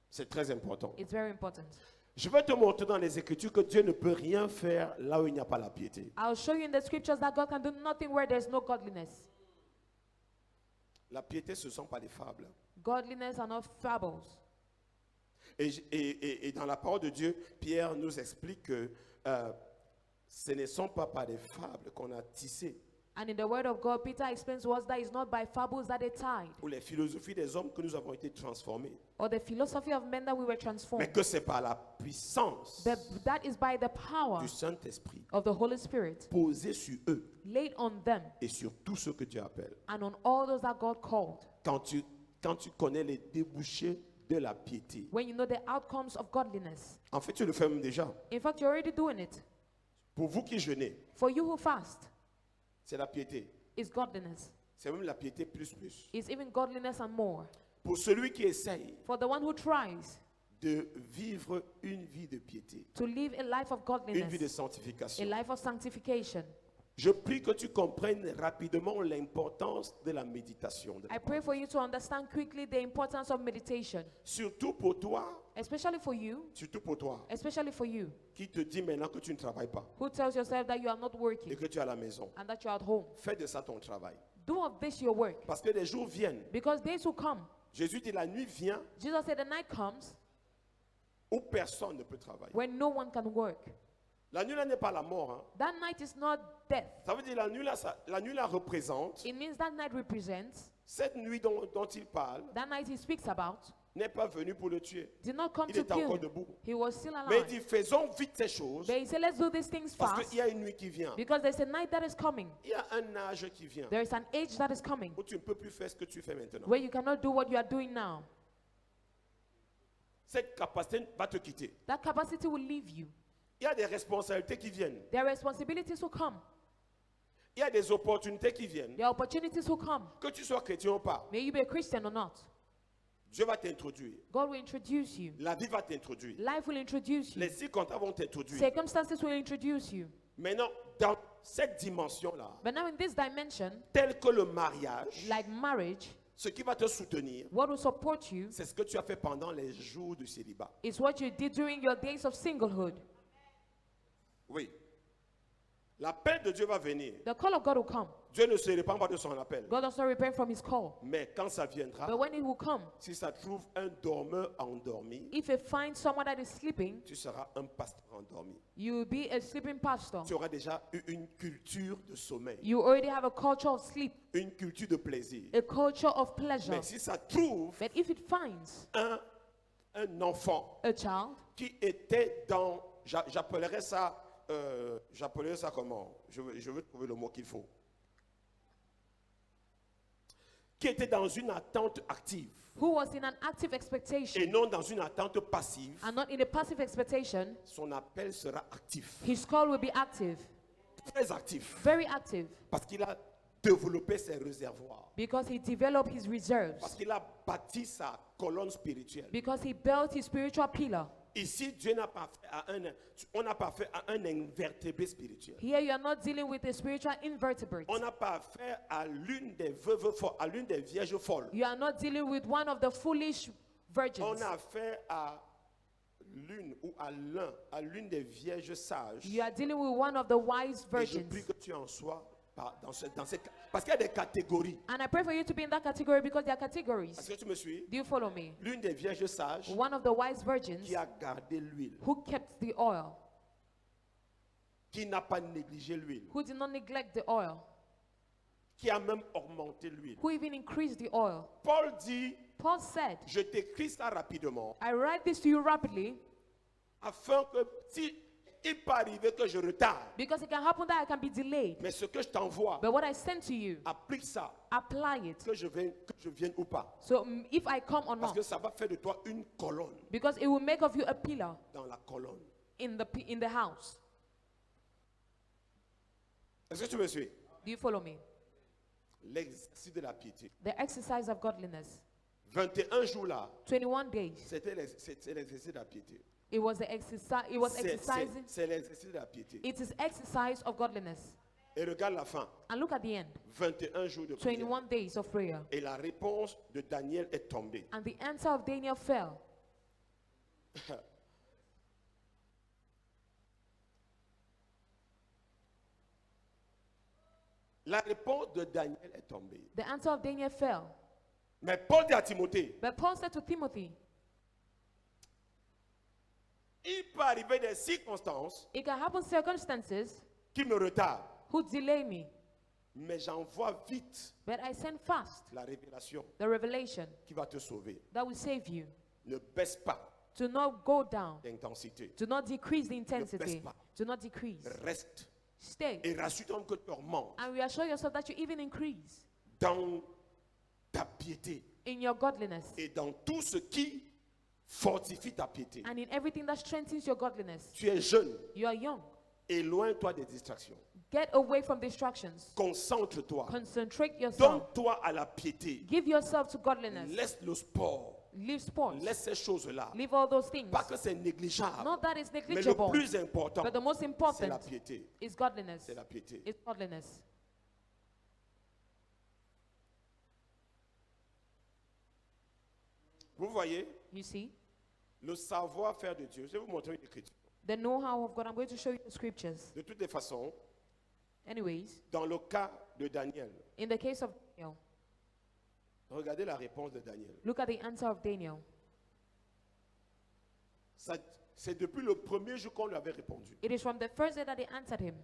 C'est très important. It's very important. Je vais te montrer dans les Écritures que Dieu ne peut rien faire là où il n'y a pas la piété. I'll show you in the scriptures that God can do nothing where there's no godliness. La piété, ce ne sont pas des fables. Godliness are not fables. Et dans la parole de Dieu, Pierre nous explique que ce ne sont pas par des fables qu'on a tissé, And in the word of God, Peter explains to us that it's not by fables that they tied, ou les philosophies des hommes que nous avons été transformés, or the philosophy of men that we were mais transformed. que c'est par la puissance But that is by the power du Saint-Esprit of the Holy Spirit posée sur eux laid on them et sur tous ceux que Dieu appelle. and on all those that God called. Quand tu connais les débouchés de la piété, When you know the outcomes of godliness. en fait, tu le fais même déjà. In fact, you're already doing it. Pour vous qui jeûnez, For you who fast, c'est la piété. it's godliness. C'est même la piété plus. It's even godliness and more. Pour celui qui essaye For the one who tries de vivre une vie de piété, to live a life of une vie de godliness, a sanctification. life of sanctification, Je prie que tu comprennes rapidement l'importance de la méditation. I pray for you to understand quickly the importance of meditation, Surtout pour toi, especially for you, qui te dit maintenant que tu ne travailles pas who tells yourself that you are not et working que tu es à la maison. and that you are at home. Fais de ça ton travail. Do of this your work, Parce que les jours viennent. because days will come. Jésus dit la nuit vient Jesus said the night comes où personne ne peut travailler. when no one can work. La nuit là n'est pas la mort. Hein. That night is not death. Ça veut dire la nuit là représente It means that night represents, cette nuit dont il parle that night he speaks about, n'est pas venue pour le tuer. did not come Il to était kill encore him. debout. He was still Mais il alive. dit faisons vite ces choses But he said, let's do these things parce fast, qu'il y a une nuit qui vient. because there's a night that is coming. Il y a un âge qui vient There is an age that is coming où tu ne peux plus faire ce que tu fais maintenant. where you cannot do what you are doing now. Cette capacité va te quitter. That capacity will leave you. Il y a des responsabilités qui viennent. Their responsibilities will come. Il y a des opportunités qui viennent. Their opportunities will come. Que tu sois chrétien ou pas, May you be a Christian or not. Dieu va t'introduire. God will introduce you. La vie va t'introduire. Life will introduce you. Les circonstances vont t'introduire. Circumstances will introduce you. Maintenant, dans cette dimension-là, But now in this dimension, tel que le mariage, like marriage, ce qui va te soutenir, what will support you c'est ce que tu as fait pendant les jours du célibat. is what you did during your days of singlehood. Oui. L'appel de Dieu va venir. The call of God will come. Dieu ne se répand pas de son appel. God does not repent from his call. Mais quand ça viendra, But when it will come, si ça trouve un dormeur endormi, if you find someone that is sleeping, tu seras un pasteur endormi. you will be a sleeping pastor. Tu auras déjà eu une culture de sommeil, You already have a culture of sleep, une culture de plaisir. a culture of pleasure. Mais si ça trouve But if it finds un enfant a child qui était dans, j'appellerais ça comment? Je veux trouver le mot qu'il faut. Qui était dans une attente active who was in an active expectation et non dans une attente passive, and not in a passive expectation, son appel sera actif, his call will be active, très actif, very active, parce qu'il a développé ses réservoirs, because he developed his parce reserves, qu'il a bâti sa colonne spirituelle. because he built his spiritual pillar. Ici, Dieu n'a pas fait on n'a pas fait à un invertébré spirituel. Here you are not dealing with a spiritual invertebrate. On n'a pas affaire à l'une des veuves folles, à l'une des vierges folles. You are not dealing with one of the foolish virgins. On a affaire à l'une ou à l'une des vierges sages. You are dealing with one of the wise Et je virgins. prie que tu en sois parce qu'il y a des catégories. And I pray for you to be in that category because there are Est-ce categories. que tu me suis? Do you follow me? L'une des vierges sages One of the wise virgins qui a gardé l'huile, who kept the oil, qui n'a pas négligé l'huile, who did not neglect the oil, qui a même augmenté l'huile. who even increased the oil. Paul dit, Paul said, je t'écris ça rapidement, I write this to you rapidly afin que si il peut arriver que je retarde, because it can happen that I can be delayed. mais ce que je t'envoie, But what I send to you, applique ça, apply it. que je vienne ou pas. So if I come or Parce not, que ça va faire de toi une colonne because it will make of you a pillar dans la colonne. in the house. Est-ce que tu me suis? Do you follow me? L'exercice de la piété. The exercise of godliness. 21 jours là, 21 days. c'était l'exercice de la piété. It was the exercise. It was exercising. C'est l'exercice de la piété. It is exercise of godliness. Et regarde la fin. And look at the end. 21 jours de prière. 21 days of prayer. Et la réponse de Daniel est tombée. And the answer of Daniel fell. La réponse de Daniel est tombée. The answer of Daniel fell. Mais Paul dit à Timothée, But Paul said to Timothy, il peut arriver des circonstances it can happen circumstances qui me retardent. who delay me, Mais j'envoie vite but I send fast la révélation the revelation qui va te sauver. that will save you. Ne baisse pas Do not go down. d'intensité. Do not decrease the intensity. pas. Do not decrease. Reste. Stay. Et rassure-toi que tu augmentes And reassure yourself that you even increase dans ta piété in your godliness et dans tout ce qui fortifie ta piété. and in everything that strengthens your godliness. Tu es jeune. You are young. Éloigne-toi des distractions. Get away from distractions. Concentre-toi. Concentrate yourself. Donne-toi à la piété. Give yourself to godliness. Laisse le sport. Leave sports. Laisse ces choses-là. Leave all those things. Pas que c'est négligeable. Not that it's Mais le negligible, plus important, but the most c'est important la piété. is godliness. C'est la piété. It's godliness. Vous voyez, You see? le savoir-faire de Dieu. Je vais vous montrer une écriture. The know-how of God. I'm going to show you the scriptures. De toutes les façons, Anyways, dans le cas de Daniel, in the case of Daniel, regardez la réponse de Daniel. look at the answer of Daniel. C'est depuis le premier jour qu'on lui avait répondu. It is from the first day that they answered him.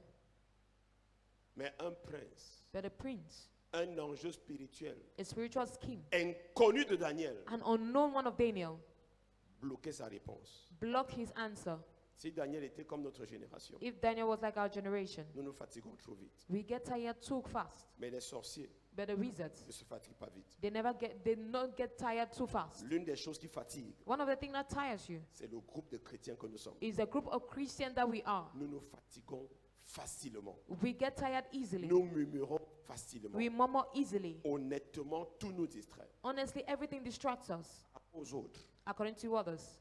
Mais un prince, But a prince, un enjeu spirituel, a spiritual scheme, inconnu de Daniel, an unknown one of Daniel, bloquait sa réponse. blocked his answer. Si Daniel était comme notre génération, If Daniel was like our generation, nous nous fatiguons trop vite. we get tired too fast. Mais les sorciers But the wizards, ne se fatiguent pas vite. they not get tired too fast. L'une des choses qui fatigue, One of the things that tires you c'est le groupe de chrétiens que nous sommes. is the group of Christians that we are. Nous nous fatiguons facilement. We get tired easily. Nous murmurons facilement. We murmur easily. Honnêtement, tout nous distrait. Honestly, everything distracts us, Aux autres. according to others.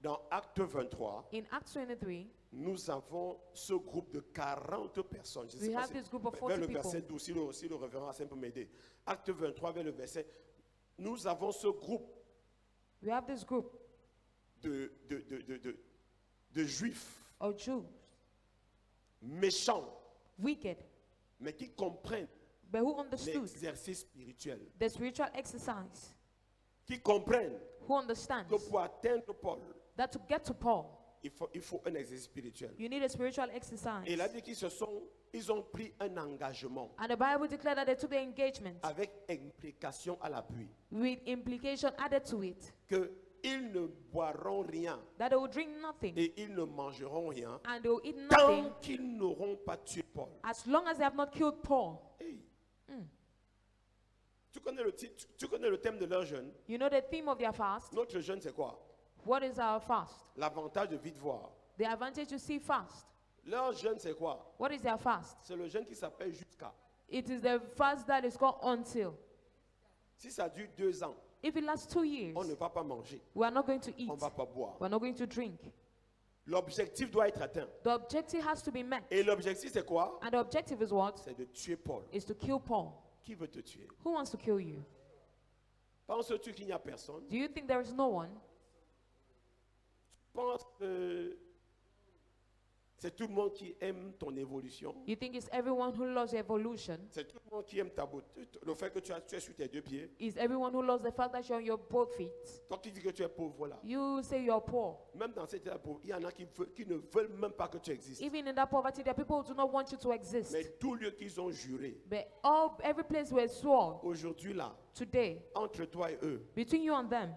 Dans Acte 23, In Acts 23, nous avons ce groupe de 40 personnes. Je sais we pas have this group of vers 40 le verset people. 12, si le révérend Hassan peut m'aider. Acte 23, vers le verset. Nous avons ce groupe We have this group de juifs of Jews, méchants, wicked, mais qui comprennent but who understood l'exercice spirituel. the spiritual exercise, Qui comprennent who understands que pour atteindre Paul, that to get to Paul, il faut un exercice spirituel. you need a spiritual exercise. Et il a dit ils ont pris un engagement And the Bible declared that they took the engagement avec implication à l'appui, with implication added to it, qu'ils ne boiront rien that they will drink nothing et ils ne mangeront rien and they will eat nothing tant qu'ils n'auront pas tué Paul. as long as they have not killed Paul. Hey. Tu connais le thème de leur jeûne. You know the theme of their fast? Notre jeûne, c'est quoi? What is our fast? L'avantage de vite voir. The advantage to see fast. Leur jeûne, c'est quoi? What is their fast? C'est le jeûne qui s'appelle jusqu'à. It is the fast that is called until. Si ça dure 2 ans, If it lasts 2 years, on ne va pas manger, we are not going to eat. on ne va pas boire. We are not going to drink. L'objectif doit être atteint. The objective has to be met. Et l'objectif, c'est quoi? And the objective is what? C'est de tuer Paul. Is to kill Paul. Qui veut te tuer? Who wants to kill you? Penses-tu qu'il n'y a personne? Do you think there is no one? Pense que c'est tout le monde qui aime ton évolution. You think it's everyone who loves evolution? C'est tout le monde qui aime ta beauté. Le fait que tu es sur tes 2 pieds. Is everyone who loves the fact that you're on your both feet? Toi qui dis que tu es pauvre, voilà. You say you're poor. Même dans cet état pauvre, il y en a qui ne veulent même pas que tu existes. Even in that poverty, there are people who do not want you to exist. Mais tout lieu qu'ils ont juré, But every place where swore aujourd'hui là, today, entre toi et eux, between you and them,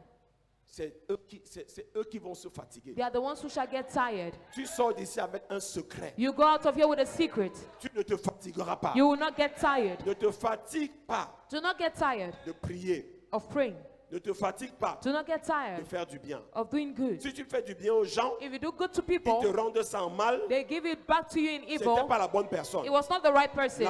c'est eux qui vont se fatiguer. they are the ones who shall get tired. Tu sors d'ici avec un secret. You go out of here with a secret. Tu ne te fatigueras pas. You will not get tired. Ne te fatigue pas Do not get tired de prier. of praying. Ne te fatigue pas Do not get de tired faire du bien. of doing good. Si tu fais du bien aux gens, If you do good to ils te people, rendent ça en mal, they give it back to you in c'était evil. pas la bonne personne. It was not the right person.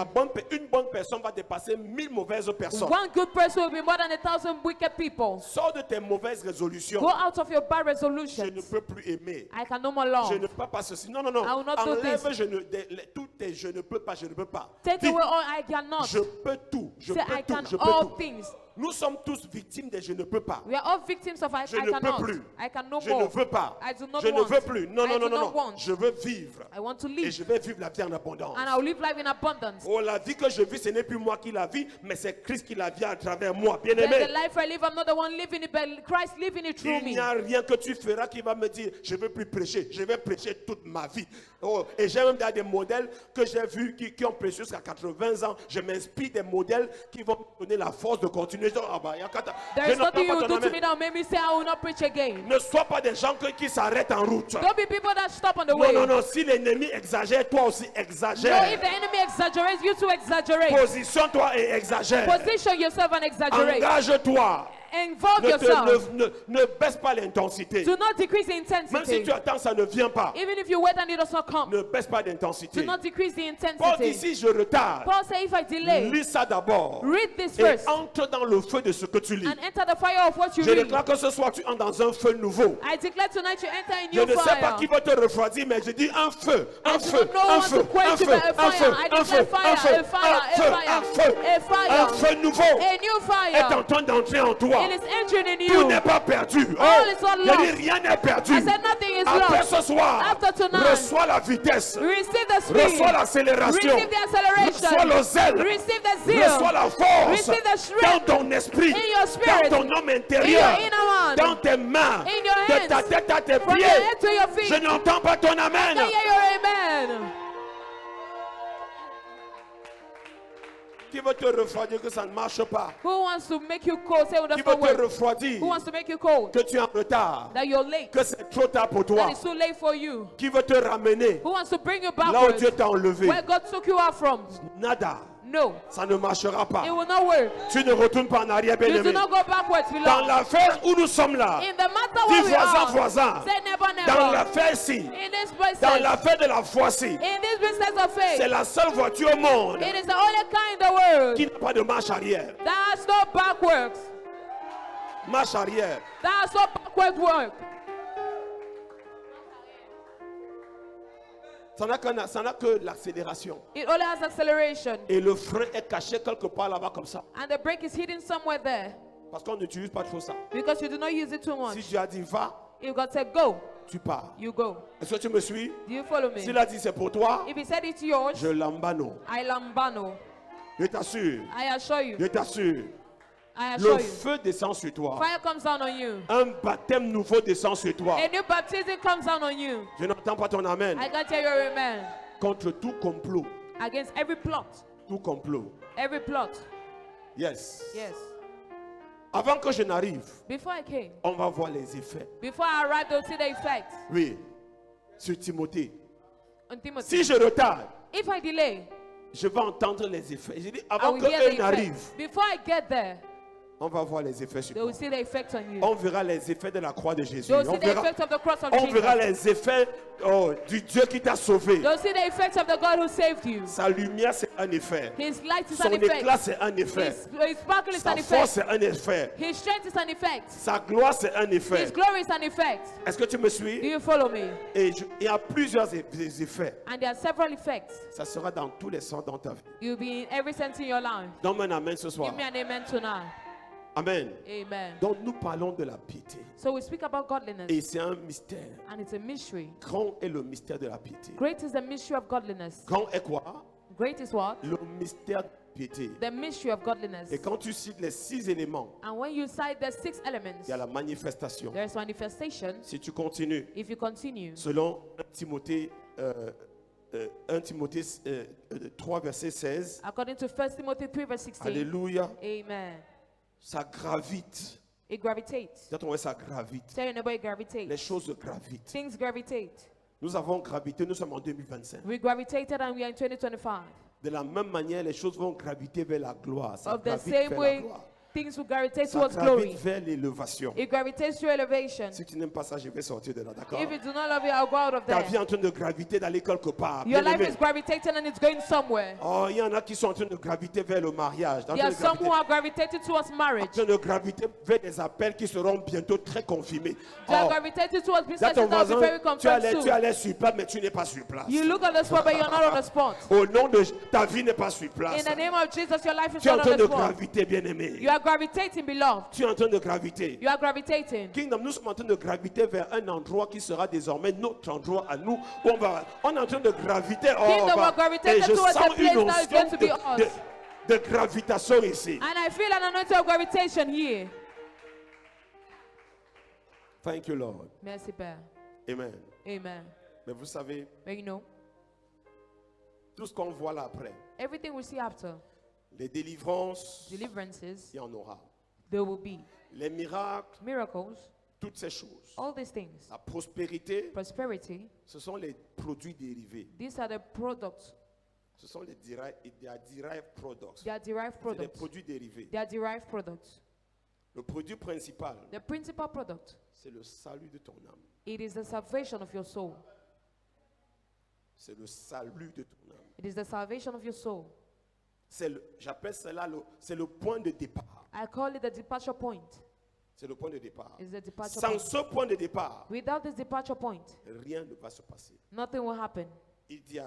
Une bonne personne va dépasser 1000 mauvaises personnes. One good person will be more than 1,000 wicked people. Sors de tes mauvaises résolutions. Go out of your bad Je resolutions. ne peux plus aimer. I can no more Je ne love. peux pas ceci. Non, non, non. I will not do Enlève this. tous tes je ne peux pas, je ne peux pas. Take Dis, away all I cannot. je peux tout, je Say peux I tout, can je peux all tout. things. Nous sommes tous victimes des je ne peux pas. We are all victims of Je I ne peux cannot. plus. I can no Je ne more. veux pas. I do not Je ne want. veux plus. Non, I non, do non, non, not non. want. Je veux vivre. I want to Et live. je vais vivre la vie en abondance. And I will live life in abundance. Oh, la vie que je vis, ce n'est plus moi qui la vis, mais c'est Christ qui la vit à travers moi. Bien Then aimé. the life I live, I'm not the one living it, but Christ living it through Il me. n'y a rien que tu feras qui va me dire, je ne veux plus prêcher, je vais prêcher toute ma vie. Oh, et j'ai même des modèles que j'ai vus qui ont prêché jusqu'à 80 ans. Je m'inspire des modèles qui vont me donner la force de continuer. Ah bah, There je is n'entends nothing you pas will ton do to amen. me that will make me say I will not preach again. Ne sois pas des gens qui s'arrêtent en route. Don't be people that stop on the Non, way. non, non. Si l'ennemi exagère, toi aussi No, exagère. if the enemy exaggerates, you too exaggerate. Positionne-toi et exagère. Position yourself and exaggerate. Engage-toi. Involve Ne, yourself. ne baisse pas l'intensité. Do not decrease the Même si intensity. tu attends, ça ne vient pas. Even if you wait and it does not come, Ne baisse pas d'intensité. do not decrease the Paul dit, intensity. si je retarde, Paul said, if I delay, lis ça d'abord. read this Et first entre dans le feu de ce que tu lis. and enter the fire of what you Je read. déclare que ce soir, tu entres dans un feu nouveau. I declare tonight you enter a Je new ne sais pas fire. qui va te refroidir, mais je dis un feu, un I do feu, not know un what feu, to quench un you, feu, but a un fire. feu, I un feu, declare fire, un feu, a fire, un feu, a un feu, fire, a fire. un feu nouveau A new est en fire. train d'entrer en toi. It is entering in Tout you. n'est pas perdu. All is not Je lost. dis rien n'est perdu. I said nothing is Après lost. ce soir, After tonight, reçois la vitesse, receive the speed. reçois l'accélération, Receive the reçois acceleration. le zèle, Receive the zeal. reçois la force Receive the dans strength ton esprit, in your spirit, dans ton homme in intérieur, your inner man, dans tes mains, in your de ta hands, tête à tes from pieds. your head to your feet. Je n'entends pas ton amen. Can you hear your amen? Qui veut te refroidir que ça ne marche pas? Who wants to make you cold? Say it Qui does veut not te work. refroidir Who wants to make you cold? que tu es en retard? That you're late. Que c'est trop tard pour toi? That it's too late for you. Qui veut te ramener Who wants to bring you là où backwards? Dieu t'a enlevé? Where God took you out from? Nada. No, Ça ne marchera pas. it will not work. Tu ne retournes pas en arrière, bien You do aimé. not go backwards, Dans beloved. l'affaire où nous sommes là, In the matter dis where we voisin, are, voisin. say never, Dans never. l'affaire-ci, In this dans business, l'affaire de la foi-ci, in this business of c'est faith, la seule voiture au monde it is the only car in the world qui n'a pas de marche arrière. that has no backwards. Marche arrière. That has no backward work. Ça n'a que l'accélération. It only has acceleration. Et le frein est caché quelque part là-bas comme ça. And the brake is hidden somewhere there Parce qu'on n'utilise pas trop ça. because you do not use it too much. Si Dieu a dit va, If God said go, tu pars. you go. Est-ce que tu me suis? Do you follow me? S'il a dit c'est pour toi, If he said it's yours, je l'embano. I lambano. Je t'assure. I assure you. Je t'assure. I Le assure you. feu descend sur toi. Fire comes down on you. Un baptême nouveau descend sur toi. A new baptism comes down on you. Je n'entends pas ton amen. I can't hear your amen. Contre tout complot. Against every plot. Tout complot. Every plot. Yes. Yes. Avant que je n'arrive, Before I came, on va voir les effets. before I arrived, they'll see the effects Oui. Sur Timothée. on Timothy. Si je retarde, If I delay, je vais entendre les effets. J'ai dit, I avant will hear the qu'eux n'arrivent, effects. Before I get there, on va voir les effets sur they toi. will see the effects on you. On verra les effets de la croix de Jésus. They will On see the verra, effects of the cross of on verra Jesus. les effets du Dieu qui t'a sauvé. They'll see the effects of the God who saved you. Sa lumière, c'est un effet. His light is Son an effect. éclat, c'est un effet. His sparkle is Sa an force, effect. c'est un effet. His strength is an effect. Sa gloire, c'est un effet. His glory is an effect. Est-ce que tu me Do suis? you follow me? Et il y a plusieurs effets. And there are several effects. Ça sera dans tous les sens dans ta vie. You'll be in every sense in your life. Donne-moi un amen ce soir. Give me an amen tonight. Amen. Amen. Donc nous parlons de la piété. So we speak about godliness, Et c'est un mystère. and it's a mystery. Grand est le mystère de la piété. Great is the mystery of godliness. Grand est quoi? Great is what? Le mystère de la piété. The mystery of godliness. Et quand tu cites les 6 éléments, And when you cite the 6 elements, il y a la manifestation. there is manifestation. Si tu continues, If you continue, selon 1 Timothée 3, verset 16, according to 1 Timothy 3 verse 16, Alléluia, amen. ça gravite. It gravitates. Quand on voit ça gravite, Tell your neighbor it gravitates. les choses gravitent. Things gravitate. Nous avons gravité, nous sommes en 2025. We gravitated and we are in 2025. De la même manière, les choses vont graviter vers la gloire. Ça Of the gravite same vers way, la gloire. things will gravitate Ça towards glory. gravite vers l'élévation. It gravitates to elevation. Si tu n'aimes pas ça, je vais sortir de là, d'accord? If you do not love it, I'll go out of Ta vie est there. en train de graviter d'aller quelque part. Your Bien life aimé. is gravitating and it's going somewhere. Oh, il y en a qui sont en train de graviter vers le mariage. En There train are de some graviter, who are gravitated towards en marriage. train de graviter vers des appels qui seront bientôt très confirmés. They are Oh, gravitated towards là, businesses ton that will be very voisin, tu confirmed allais soon. sur place, mais tu n'es pas sur place. You look on the spot, but you're not on the spot. Au nom de ta vie n'est pas sur place. In the name of Jesus, your life is Tu es en not train on de the spot. graviter, bien-aimé. You are gravitating, beloved. Tu es en train de graviter. You are gravitating. Kingdom, nous sommes en train de graviter vers un endroit qui sera désormais notre endroit à nous. Où on est en train de graviter. Kingdom Bah, will gravitate et je towards sens the place une that is onction going to be us. de gravitation ici. And I feel an anointing of gravitation here. Thank you, Lord. Merci, Père. Amen. Amen. Mais vous savez, But you know, tout ce qu'on voit là après, everything we see after, les délivrances, deliverances, il y en aura. there will be Les miracles, miracles, toutes ces choses. all these things. La prospérité, Prosperity, ce sont les produits dérivés. these are the products. Ce sont les derived products. They are derived C'est des products. produits dérivés. They are derived products. Le produit principal, The principal product, c'est le salut de ton âme. it is the salvation of your soul. C'est le salut de ton âme. It is the salvation of your soul. J'appelle cela c'est le point de départ. I call it the departure point. C'est le point de départ. It's the departure Sans point. ce point de départ, Without this departure point, rien ne va se passer. nothing will happen. Il dit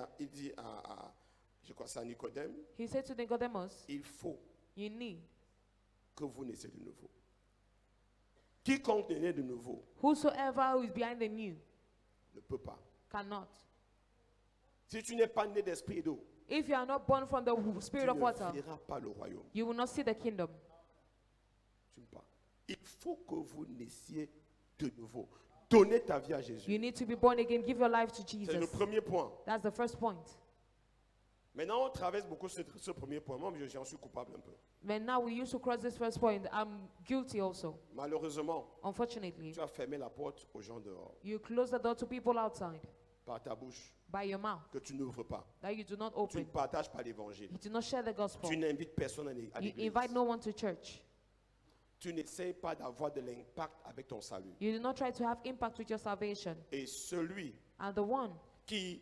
je crois que c'est à Nicodème, He said to Nicodemus, il faut you need que vous naissiez de nouveau. Quiconque est né de nouveau whosoever who is behind the new ne peut pas. cannot. Si tu n'es pas né d'esprit et d'eau, If you are not born from the tu spirit of water, ne verras pas le royaume. you will not see the kingdom. Tu ne peux pas. Il faut que vous naissiez de nouveau. Donnez ta vie à Jésus. You need to be born again. Give your life to C'est le Jesus. premier point. That's the first point. Maintenant, on traverse beaucoup ce premier point. Moi, j'en suis coupable un peu. But now we used to cross this first point. I'm guilty also. Malheureusement, Unfortunately, tu as fermé la porte aux gens dehors you close the door to people outside par ta bouche by your mouth que tu n'ouvres pas. that you do not Tu ne open. partages pas l'évangile. You do not share the gospel. Tu n'invites personne à You l'église. invite no one to church. Tu n'essayes pas d'avoir de l'impact avec ton salut. You do not try to have impact with your salvation. Et celui And the one qui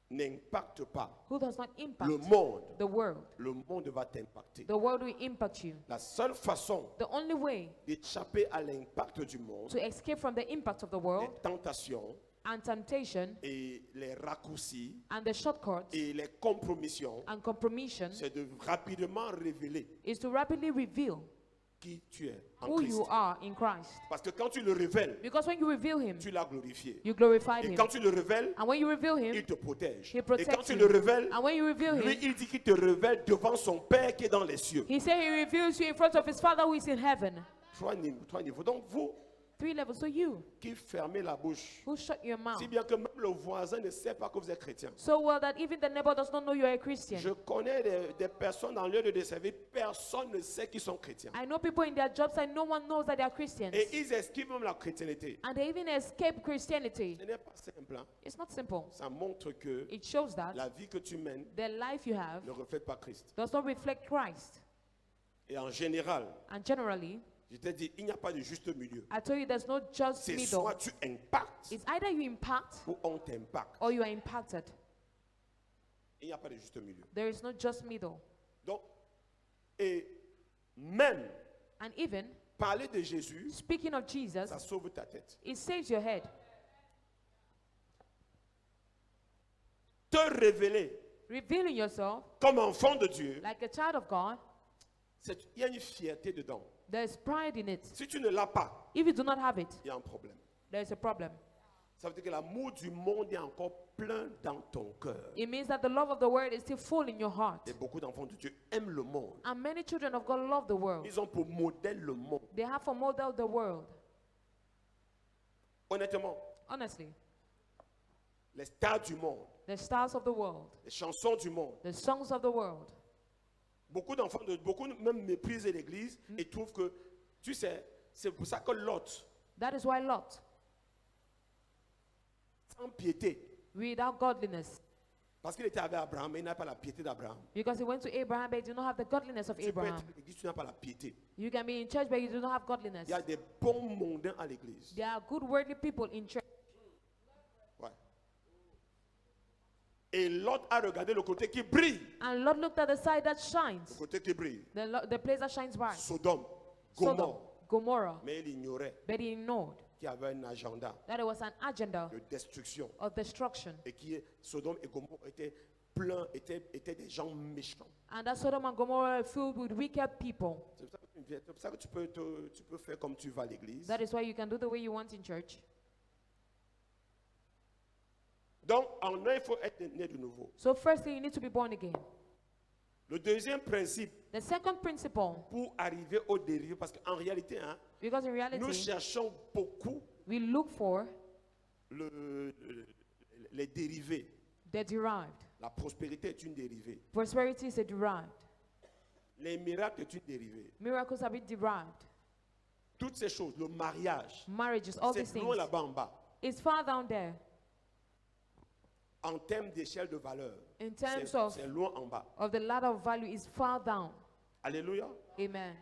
n'impacte pas who does not impact le monde the world va t'impacter. the world will impact you. La seule façon The only way d'échapper à l'impact du monde, to escape from the impact of the les world tentations and temptation et les raccourcis and the shortcuts et les compromissions, and compromission c'est de rapidement révéler is to rapidly reveal qui tu es en who Christ. you are in Christ. Parce que quand tu le révèles, Because when you reveal him, tu l'as glorifié. you glorified Et him. quand tu le révèles, And when you reveal il him, te protège. he Et protects quand tu you. le révèles, And when you reveal lui, him, il dit qu'il te révèle devant son Père qui est dans les cieux. he said he reveals you in front of his Father who is in heaven. Trois niveaux. Donc vous 3 levels. So you, qui fermez la bouche, who shut your mouth si bien que même le voisin ne sait pas que vous êtes chrétien. so well that even the neighbor does not know you are a Christian. Je connais des personnes dans le lieu de service, personne ne sait qu'ils sont chrétiens. I know people in their jobs and no one knows that they are Christians. Et ils esquivent même la chrétienté. And they even escape Christianity. Ce n'est pas simple. Hein. It's not simple. Ça montre que It shows that la vie que tu mènes the life you have ne reflète pas Christ. does not reflect Christ. Et en général, And generally, je t'ai dit, il n'y a pas de juste milieu. I told you there's no just C'est middle. soit tu impactes It's either you impact ou on t'impacte. or you are impacted. Il n'y a pas de juste milieu. There is no just middle. Donc, et même And even parler de Jésus, speaking of Jesus, ça sauve ta tête. it saves your head. Te révéler Revealing yourself comme enfant de Dieu, like a child of God, il y a une fierté dedans. there's pride in it. Si tu ne l'as pas, If you do not have it, il y a un problème. there's a problem. Ça veut dire que l'amour du monde est encore plein dans ton cœur. It means that the love of the world is still full in your heart. Et beaucoup d'enfants de Dieu aiment le monde. And many children of God love the world. Ils ont pour modèle le monde. They have for model the world. Honnêtement, Honestly, les stars du monde, the stars of the world, les chansons du monde, the songs of the world. beaucoup même méprisent l'église et trouvent que, tu sais, c'est pour ça que Lot, That is why Lot, sans piété, without godliness, Parce qu'il était avec Abraham, mais il n'a pas la piété d'Abraham. Because he went to Abraham, but he did not have the godliness of Tu peux être Abraham. à l'église, tu n'as pas la piété. You can be in church, but you do not have godliness. Il y a des bons mondains à l'église. There are good worldly people in church. Ouais. Et Lot a regardé le côté qui brille. And Lot looked at the side that Le shines, côté qui brille. the place that shines bright. Sodome, Sodom, Gomorrhe. Gomorrah. Mais il ignorait But he ignored qu'il y avait un agenda that it was an agenda de destruction. of destruction. Et qui Sodome et Gomorrhe étaient pleins, étaient des gens méchants. And that Sodom and Gomorrah are filled with wicked people. C'est pour ça que tu peux faire comme tu vas à l'église. That is why you can do the way you want in church. Donc, en un, il faut être né de nouveau. So firstly, you need to be born again. Le deuxième principe The second principle, pour arriver au dérivé, parce qu'en réalité, hein, because in nous reality, cherchons beaucoup we look for les dérivés. the derived. La prospérité est une dérivée. Prosperity is a derived. Les miracles est une dérivée. Miracles have been derived. Toutes ces choses, le mariage, Marriages, all these c'est things. loin là-bas en bas. It's far down there. En termes d'échelle de valeur, In terms c'est loin en bas. of the ladder of value is far down. Alléluia. Amen.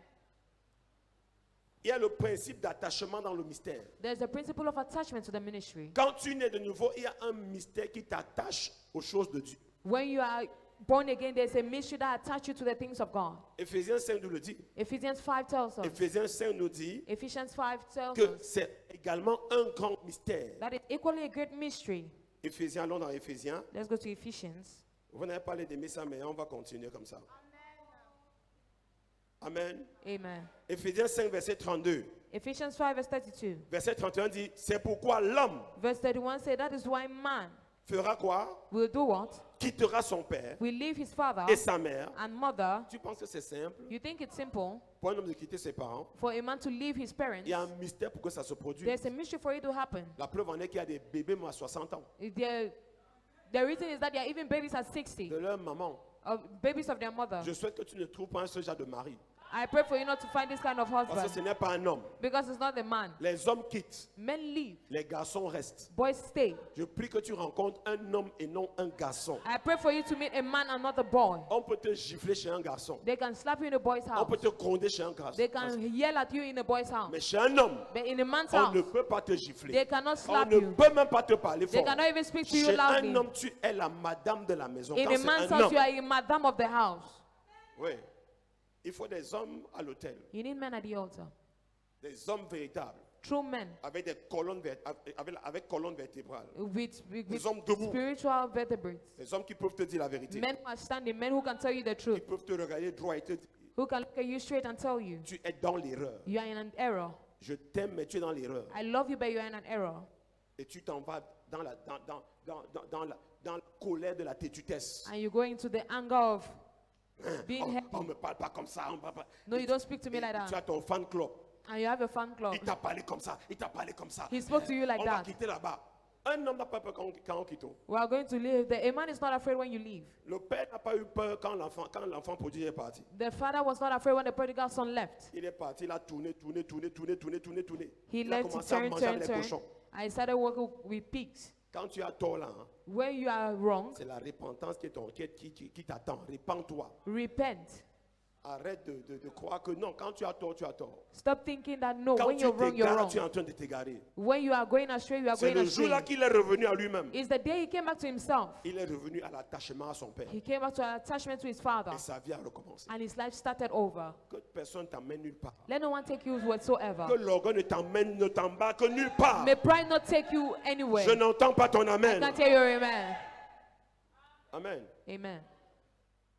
Il y a le principe d'attachement dans le mystère. There's a principle of attachment to the ministry. Quand tu nais de nouveau, il y a un mystère qui t'attache aux choses de Dieu. When you are born again, there's a mystery that attaches you to the things of God. Éphésiens 5 nous le dit. Ephesians 5 tells us. Éphésiens 5 nous dit Ephesians 5 tells que us c'est également un grand mystère. that it's equally a great mystery. Éphésiens, allons dans Éphésiens. Let's go to Ephesians. Vous n'avez pas d'aimer ça, mais on va continuer comme ça. Amen. Amen. Éphésiens 5, verset 32. Ephesians 5 verse 32. Verset 31 dit, c'est pourquoi l'homme Verse 31 says that is why man fera quoi? will do what? Quittera son père Will leave his father et sa mère. and mother. Tu penses que c'est simple? You think it's simple Pour un homme de quitter ses parents, for a man to leave his parents? il y a un mystère pour que ça se produise. There's a mystery for it to happen. La preuve en est qu'il y a des bébés moi, à 60 ans, The reason is that there are even babies at 60, de leur maman. babies of their mother. Je souhaite que tu ne trouves pas ce genre de mari. I pray for you not to find this kind of Parce que ce husband n'est pas un homme. because it's not the man. Les hommes quittent, Men leave, les garçons restent. boys stay. Je prie que tu rencontres un homme et non un garçon. I pray for you to meet a man and not a boy. On peut te gifler chez un garçon. They can slap you in a boy's On house. peut te gronder chez un garçon. They can yell at you in a boy's house. Mais chez un homme, But in a man's on ne house, peut pas te gifler. they cannot On slap ne you. peut même pas te parler They fort. cannot even speak to you Chez un loudly. homme, tu es la madame de la maison. In Quand a c'est man's un house, homme, you are a madam of the house. oui. Il faut des hommes à l'hôtel. You need men at the altar. Des hommes véritables. True men Avec des colonnes, avec colonnes vertébrales. with Des hommes debout. spiritual vertebrates. Des hommes qui peuvent te dire la vérité. Men who are standing, men who can tell you the Qui truth, peuvent te regarder droit et te dire, who can look at you straight and tell you tu es dans l'erreur. you are in an error. Je t'aime, mais tu es dans l'erreur. I love you, but you are in an error. Et tu t'en vas dans la colère de la tétutesse. And you go into the anger of being On happy. me parle pas comme ça. On me parle pas. No, you don't speak to me like Tu as that. ton fan club. And you have a fan club. Il t'a parlé comme ça. Il t'a parlé comme ça. He spoke to you like On va that. quitter là-bas. Un homme n'a pas peur quand on quitte. We are going to leave. A man is not afraid when you leave. Le père n'a pas eu peur quand l'enfant prodigue est parti. The father was not afraid when the prodigal son left. Il est parti, il a tourné. He Il a left to commencé à turn, manger turn, avec les turn. cochons. I started working with pigs. Quand tu as tort là, hein, When you are wrong, c'est la repentance qui t'attend. Répands-toi. repent. Arrête de croire que non, quand tu as tort, tu as tort. Stop thinking that no, Quand when tu you're wrong, you're t'égares, wrong. tu es en train de t'égarer. When you are going astray, you are C'est going le jour-là astray. qu'il est revenu à lui-même. It's the day he came back to himself. Il est revenu à l'attachement à son père. He came back to an attachment to his father. Et sa vie a recommencé. And his life started over. Que personne ne t'emmène nulle part. Let no one take you whatsoever. Que l'orgueil ne t'embarque nulle part. May pride not take you anywhere. Je n'entends pas ton I amen. can't hear your amen. Amen. Amen.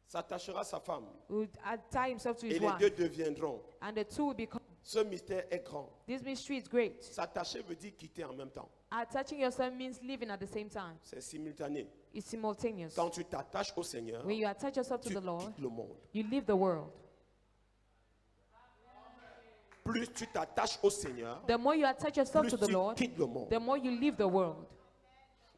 S'attachera à sa femme. He would tie himself to Et his les deux wife. deviendront. And the two will become. Ce mystère est grand. This mystery is great. S'attacher veut dire quitter en même temps. Attaching yourself means living at the same time. C'est simultané. It's simultaneous. Quand tu t'attaches au Seigneur, When you attach yourself to tu the Lord, quittes le monde. you leave the world. Plus tu t'attaches au Seigneur, The more you attach yourself plus to the tu Lord, quittes le monde. the more you leave the world.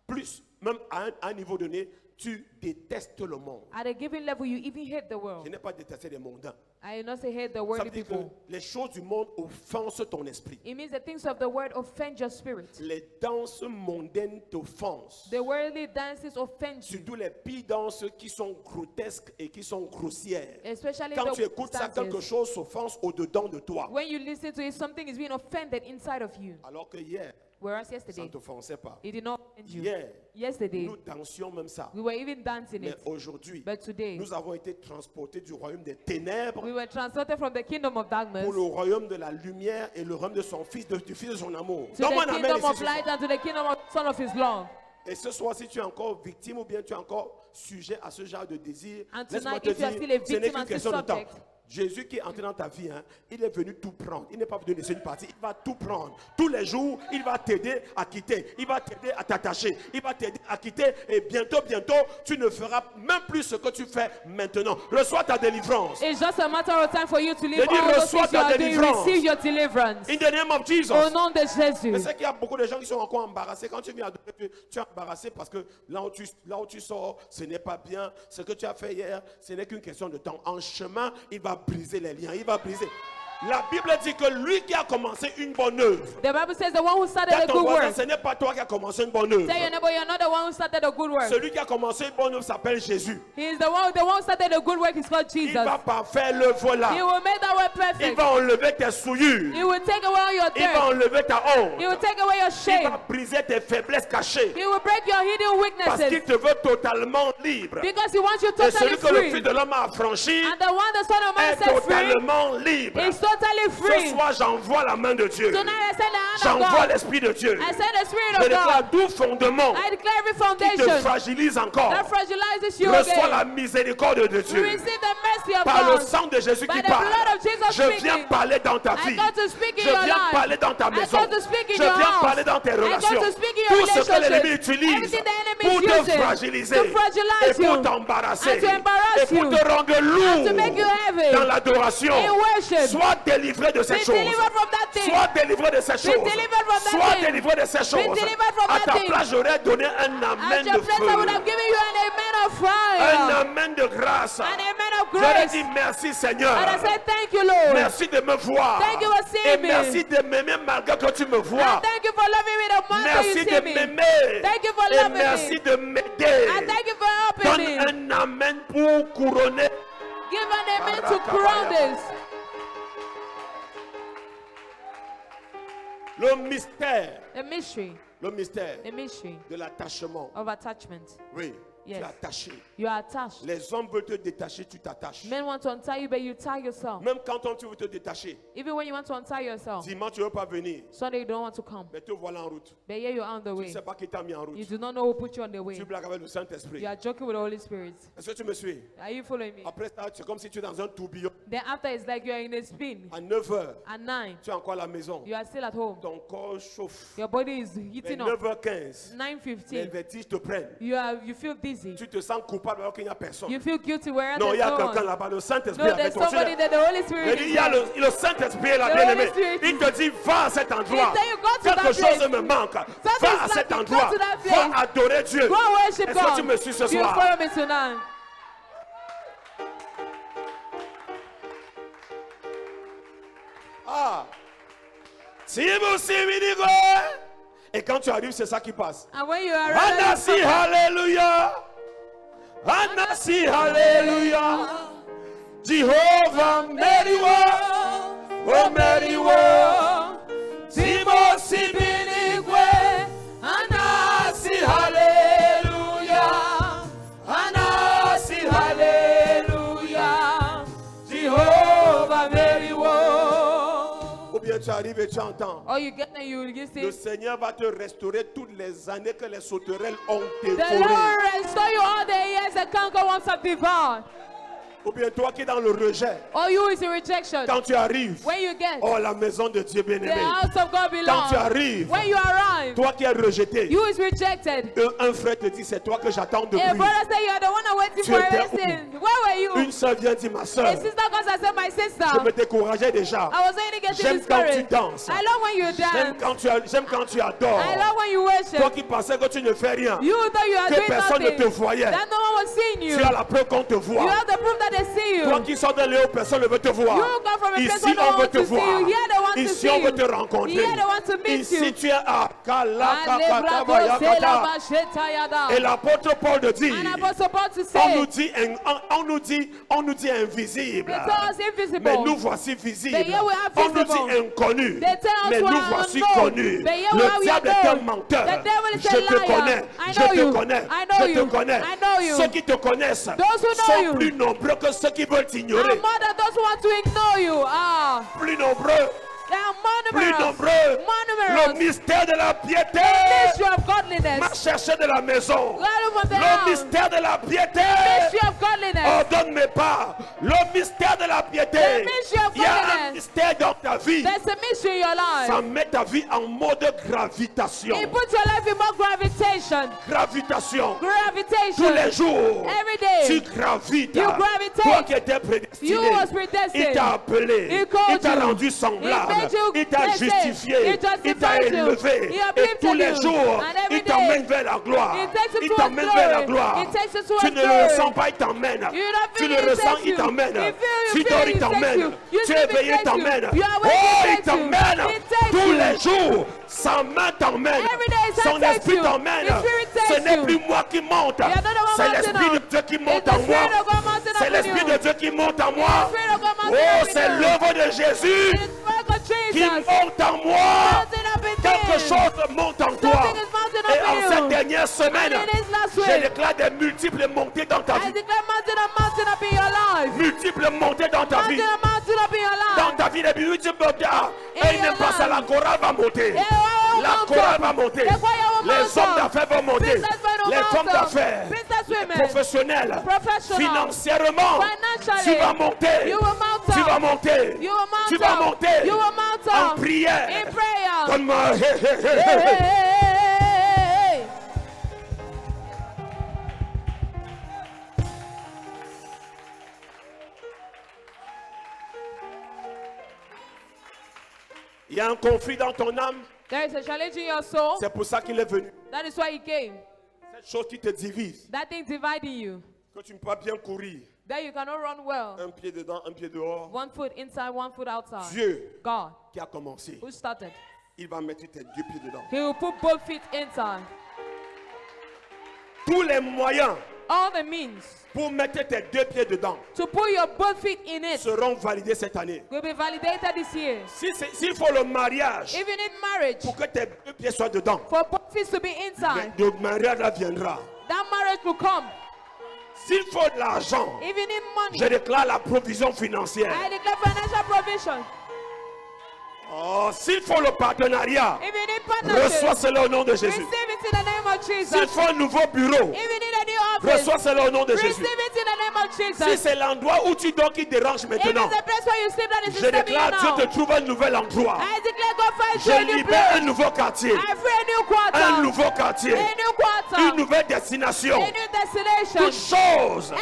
Plus, même à un niveau donné, tu détestes le monde. At a given level, you even hate the Je world. n'ai pas détesté les mondains. I did not say hate the Ça worldly veut dire que people. les choses du monde offensent ton esprit. It means the things of the world offend your spirit. Les danses mondaines t'offensent. The worldly dances offend you. Surtout les pires danses qui sont grotesques et qui sont grossières. Especially Quand the tu écoutes ça, quelque dances. chose s'offense au-dedans de toi. When you listen to it, something is being offended inside of you. Alors que hier, Whereas ça ne yesterday, t'offensait pas. it did not offend you. Hier, Yesterday, nous dansions même ça. we were even dancing Mais it. aujourd'hui, But today, nous avons été transportés du royaume des ténèbres we were transported from the kingdom of darkness pour le royaume de la lumière et le royaume de son fils, du fils de son amour. to Donne-moi the un amen kingdom ici of ce soir. light and to the kingdom of Son of His love. Et ce soir, si tu es encore victime ou bien tu es encore sujet à ce genre de désir, And laisse-moi tonight, te if you are dire, still a ce n'est victim qu'une and question still de temps. subject. Jésus qui est entré dans ta vie, il est venu tout prendre. Il n'est pas venu laisser une partie. Il va tout prendre. Tous les jours, il va t'aider à quitter. Il va t'aider à t'attacher. Il va t'aider à quitter. Et bientôt, tu ne feras même plus ce que tu fais maintenant. Reçois ta délivrance. It's just a matter of time for you to leave Je dis, all those reçois things you ta are doing. délivrance. Receive your deliverance. In the name of Jesus. Au nom de Je Jésus. sais qu'il y a beaucoup de gens qui sont encore embarrassés. Quand tu viens adorer, tu es embarrassé parce que là où tu sors, ce n'est pas bien. Ce que tu as fait hier, ce n'est qu'une question de temps. En chemin, il va briser les liens. Il va briser. La Bible dit que lui qui a commencé une bonne œuvre. The Bible says the one who started Dans a ton good voisin, work. ce n'est pas toi qui as commencé une bonne œuvre. Tell your neighbor you're not the one who started a good work. Celui qui a commencé une bonne œuvre s'appelle Jésus. He is the one who started a good work is called Il Jesus. va parfaire l'œuvre He là. will make that work Il perfect. va enlever tes souillures. He will take away all your Il va dirt. enlever ta honte. He will take away your Il shame. va briser tes faiblesses cachées. He will break your hidden Parce qu'il weaknesses. te veut totalement libre. Because he wants you Et celui totally que le Fils free. de l'homme a affranchi And the one the Son of Man est set free totalement libre. is totally Ce free. soir, j'envoie la main de Dieu. Tonight I send the hand of J'envoie God. l'Esprit de Dieu. I send the Spirit Je of déclare God. tout fondement I declare every qui te foundation fragilise encore. that fragilizes you Reçois la again. miséricorde de You Dieu. receive the mercy of Par le God. sang de Jésus By qui the parle. blood of Jesus Je viens speaking. parler dans ta I vie. got to speak in Je your viens life. parler dans ta I maison. got to speak in Je your viens house. parler dans tes I got relations. to speak in Tout your ce que l'ennemi relationships. utilise Everything the enemy pour is te using fragiliser to fragilize et pour you t'embarrasser and to embarrass et pour you te rendre and lourd to make you heavy dans l'adoration. in worship. Sois délivré de ces Be choses. delivered from that thing. Sois délivré de ces choses. delivered from that Sois thing. délivré de ces choses. delivered from À that ta thing. place, j'aurais donné un At amen your de place, I would have feu. given you an amen of Un fire. amen de grâce. An amen of J'aurais grace. dit merci Seigneur. And I said, thank you, Lord. Merci de me voir. Thank you for seeing Et me. merci de m'aimer malgré que tu me vois. And thank you for loving me the moment Merci you de see me. m'aimer. Thank you for Et loving merci me. de m'aider. And thank you for helping me. Donne un amen pour couronner. Give an amen to crown this. Le mystère. The mystery. Le mystère The mystery de l'attachement. of attachment. Oui. Tu es Yes. attaché. You are attached. Les hommes veulent te détacher, tu t'attaches. Men want to untie you, but you tie yourself. Même quand tu veux te détacher, Even when you want to untie yourself, dimanche tu ne veux pas venir, Sunday you don't want to come. mais te voilà en route. But here you are on the Tu ne way. sais pas qui t'a mis en route. You do not know who put you on the way. Tu blagues avec le Saint-Esprit. You are joking with the Holy Spirit. Est-ce que tu me suis? Are you following me? Après ça, c'est comme si tu es dans un tourbillon. Then after it's like you are in a spin. À 9 h, At 9, tu es encore à la maison. you are still at home. Ton corps chauffe. Your body is Mais heating up. 9h15, les 9:15, vertiges te prennent. you feel dizzy. Tu te sens coupable alors qu'il n'y a personne. You feel guilty whereas Non, il y there's a no quelqu'un one. là-bas, le Saint-Esprit No, avec there's toi. somebody there. The Holy Spirit Il dit, is il y a there. le Saint-Esprit est là, The bien-aimé. Holy Spirit Il te dit, va à cet endroit. He say you go to Quelque that chose place. me manque. Something's Va à cet lacking. endroit. Go to that place. Va adorer Dieu. Go and worship Est-ce que tu God. me suis ce You soir? follow me tonight. Ah. Si vous suivez, et quand tu arrives, c'est ça qui passe. And when you arrive, Anasi, hallelujah. Anasi, hallelujah. Jehovah, Meriwa. Oh, Meriwa. Timo, Sibinigwe. Anasi, hallelujah. Anasi, hallelujah. Jehovah, Meriwa. Ou bien tu arrives et tu entends. or you get and you Le see, Seigneur va te restaurer toutes les années que les sauterelles ont the dévorées. Lord restore you all the years the canker wants to devour. Ou bien toi qui es dans le rejet, Or you is in rejection. quand tu arrives, When you get oh la maison de Dieu the bien-aimé, house of God quand tu belongs. arrives, When you arrive, toi qui es rejeté, you is rejected. un frère te dit c'est toi que j'attends depuis. A brother say you are the one I'm waiting Tu for étais everything. Where were you? Une sœur vient dire ma sœur, A sister comes and said, my sister, je me décourageais déjà. I was only getting J'aime quand tu discouraged. danses. I love when you J'aime dance. quand tu adores. I love when you Toi worship. qui pensais que tu ne fais rien, You thought you are que doing personne ne nothing. te voyait. That no one one seeing you. Tu as la preuve qu'on te You voit. have the proof that they see Toi you. qui sors de Léo, personne ne veut te voir. You come from a place Ici, where no on one veut wants te to see voir. you. Here they want to Ici, see on veut you. te rencontrer. Here they want to meet Ici, you. tu es à Kalakakatabayakata. Et And l'apôtre Paul te dit, Apostle Paul to on say, nous dit invisible. they tell us invisible. Mais nous voici visibles. But here we are On nous visible. dit inconnus. They tell us Mais we nous are voici unknown. connus. But here we Le are diable est un known. menteur. The devil is Je a te liar. connais. I Je know te you. connais. I know Je te you. connais. I know you. Ceux qui te connaissent Those who know sont you plus nombreux que ceux qui veulent are t'ignorer. more than those who want to ignore you. Plus nombreux. They are more Plus numerous. nombreux. More Le numerous. mystère de la piété. Mystery of M'a godliness. cherché de la maison. God from the Le house. mystère de la piété. Mystery of godliness. Ordonne mes pas. Le mystère de la piété. The mystery of Il y a un godliness. mystère dans ta vie. There's a mystery in your Ça life. met ta vie en mode gravitation. It puts your life in more gravitation. Gravitation. Tous Gravitation. les jours. Every day. Tu gravites. You gravitate. Toi qui étais You prédestiné. was predestined. Il t'a appelé. He called Il t'a you. rendu He semblable. made you Il t'a blessed. justifié. He Il t'a justified you. élevé. He Et uplifted tous les you. jours, And every il t'emmène day, vers la gloire. He takes you Il towards t'emmène vers la glory. gloire. He takes you Tu towards ne le glory. ressens pas, il t'emmène. You don't Tu feel le it, ressens, takes il you. t'emmène. You feel, Tu you dors, feel, il it takes t'emmène. you. You Tu es sleep, it éveillé, il takes you. t'emmène. You are awake, Oh, it il takes you. t'emmène. It takes Tous you. les jours, sa main t'emmène. Every day, it Son takes esprit you. t'emmène. His spirit takes Ce n'est you. plus moi qui monte. You are not the one C'est mounting l'esprit de up. Dieu qui monte It's the en moi. Spirit of God mounting up C'est in l'esprit you. de Dieu qui monte en moi. The Spirit of God mounting Oh, up in c'est you. l'œuvre de Jésus It is the work of qui Jesus. monte en moi. Mounting up in Quelque you. chose monte en toi. Something is mounting up Et en in cette you. dernière semaine, And in this last je week, déclare des multiples montées dans ta I vie. declare mounting up in your life. Multiples montées dans ta vie. Mounting up in your Dans life. ta vie, les multiples montées. In Et il n'est your pas ça, la life. chorale va monter. Yeah, I will La mount chorale up. va monter. The choir will Les mount hommes up. d'affaires vont monter. Businessmen will Les mount femmes up. d'affaires. Businesswomen. Professionnels. Professional. Financièrement. Financially. Tu vas monter. You will mount Tu up. vas monter. You will mount Tu vas up. monter. You will mount En up. prière. In prayer. Donne-moi. Hey. Il y a un conflit dans ton âme. There is a challenge in your soul. C'est pour ça qu'il est venu. That is why he came. Cette chose qui te divise. That thing dividing you. Que tu ne peux pas bien courir. That you cannot run well. Un pied dedans, un pied dehors. One foot inside, one foot outside. Dieu God, qui a commencé, who started, il va mettre tes deux pieds dedans. he will put both feet inside. Tous les moyens All the means pour mettre tes deux pieds dedans to put your both feet in it seront validés cette année. will be validated this year. S'il faut le mariage If you need marriage, pour que tes deux pieds soient dedans, for both feet to be inside, le mariage là viendra. that marriage will come. S'il faut de l'argent, If you need money, je déclare la provision financière. I declare financial provision. Oh, s'il faut le partenariat, If you need partnership, reçois cela au nom de receive Jésus. it in the name of S'il Jesus. faut un nouveau bureau, If you need a new office, reçois cela au nom de receive Jésus. it in the name of Si Jesus. c'est l'endroit où tu dors qui dérange If maintenant, it's the place where you sleep that is je disturbing you déclare Dieu now, te trouve un nouvel endroit. I declare God finds you Je a new libère un place. nouveau quartier, I free a new quarter. un nouveau quartier, A new quarter. une nouvelle destination. A new destination. Toute chose qui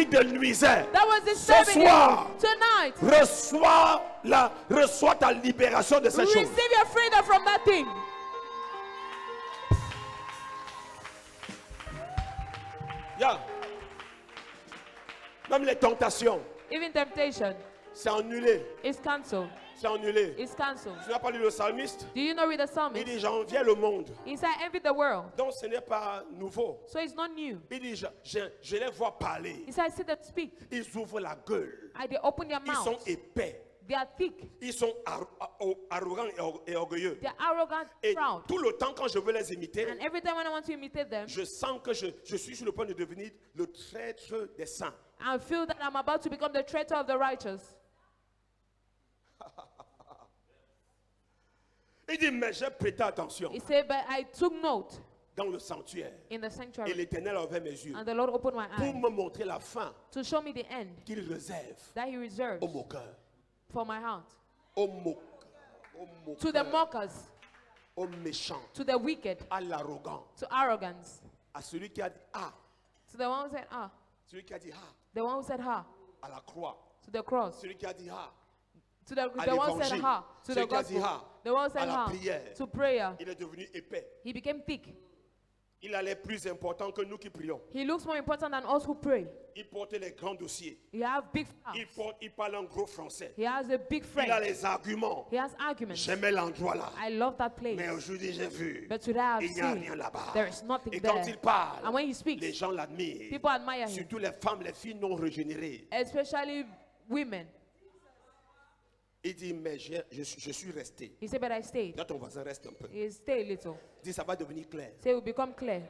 Everything te nuisait, that was disturbing soir, you tonight, reçois ta libération de cette chose. receive your freedom from that thing. Yeah. Même les tentations, Even temptation c'est annulé. is cancelled. C'est annulé. It's cancelled. Tu n'as pas lu le psalmiste? Do you not read the Il psalmist? dit j'enviais le monde. He said, envy the world. Donc ce n'est pas nouveau. So it's not new. Il dit je les vois parler. He said, I see them speak. Ils ouvrent la gueule. And they open their Ils sont mouths. épais. They are thick. Ils sont arrogants et orgueilleux. They are arrogant, Et proud. tout le temps quand je veux les imiter, And every time when I want to imitate them, je sens que je suis sur le point de devenir le traître des saints. I feel that I'm about to become the traitor of the righteous. Il dit, mais j'ai prêté attention He said, but I took note dans le sanctuaire. in the Et sanctuary. l'Éternel a ouvert mes yeux And the Lord opened my pour eyes me montrer la fin to show me the end qu'il réserve that He reserves aux moqueurs. for my heart. Aux moqueurs. Aux To the moqueurs. mockers, Aux méchants. to the wicked, À l'arrogant. to arrogance, À celui qui a dit ah. to the one who said, ah, Celui qui a dit ah. the one who said, ha, À la croix. to the cross, Celui qui a dit ah. to the one who said, l'évangile. ha, to the Celui qui a dit gospel, ha, the one who à said, la ha, prière. to prayer. Il est devenu épais. He became thick. Il a l'air plus important que nous qui prions. He looks more important than us who pray. Il porte les grands dossiers. He has big files. Il parle un gros français. He has a big Il a friend. les arguments. He has arguments. J'aimais l'endroit là. I love that Mais place. aujourd'hui, j'ai vu. But today I've Il n'y a seen rien là-bas. there is nothing Et quand there. il parle, And when he les speaks, gens l'admirent. people admire him, Surtout les femmes, les filles non régénérées. especially women. Il dit, mais je suis resté. He said, but I stayed. Là, ton voisin reste un peu. He stay a little. Il dit, ça va devenir clair. Say it will become clear.